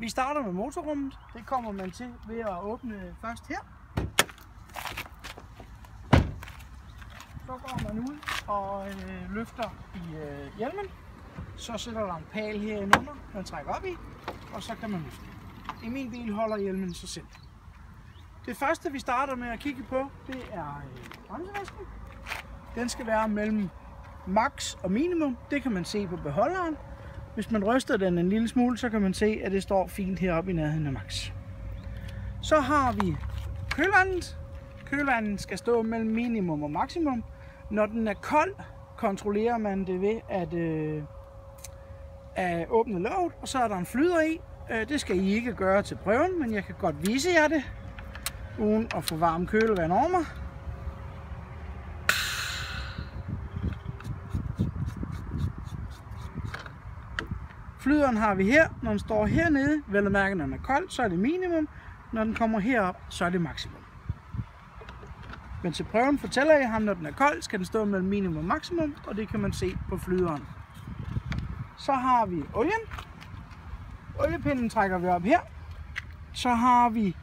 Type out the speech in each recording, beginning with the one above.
Vi starter med motorrummet. Det kommer man til ved at åbne først her. Så går man ud og løfter i hjelmen. Så sætter der en pæl herinde under, man trækker op i, og så kan man løfte. I min bil holder hjelmen sig selv. Det første vi starter med at kigge på, det er bremsevæsken. Den skal være mellem max og minimum. Det kan man se på beholderen. Hvis man ryster den en lille smule, så kan man se, at det står fint heroppe i nærheden af max. Så har vi kølevandet. Kølevandet skal stå mellem minimum og maksimum. Når den er kold, kontrollerer man det ved at åbne låget, og så er der en flyder i. Det skal I ikke gøre til prøven, men jeg kan godt vise jer det, uden at få varmt kølevand over mig. Flyderen har vi her. Når den står hernede, vel at mærke, når den er kold, så er det minimum. Når den kommer herop, så er det maksimum. Men til prøven fortæller jeg ham, når den er kold, skal den stå mellem minimum og maksimum, og det kan man se på flyderen. Så har vi olien. Oliepinden trækker vi op her. Så har vi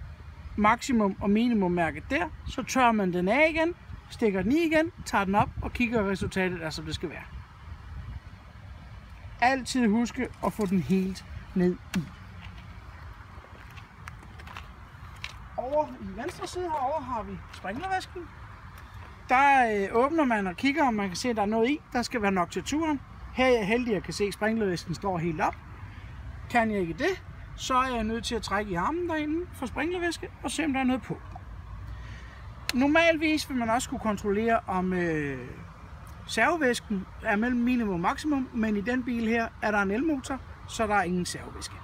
maksimum og minimum mærket der. Så tørrer man den af igen, stikker den i igen, tager den op og kigger, hvad resultatet er, som det skal være. Altid huske at få den helt ned i. Over i venstre side herovre har vi sprinklervæsken. Der åbner man og kigger, om man kan se, at der er noget i. Der skal være nok til turen. Her er jeg heldig, at jeg kan se, at sprinklervæsken står helt op. Kan jeg ikke det, så er jeg nødt til at trække i armen derinde for sprinklervæske og se, om der er noget på. Normalvis vil man også kunne kontrollere, om servovæsken er mellem minimum og maksimum, men i den bil her er der en elmotor, så der er ingen servovæske.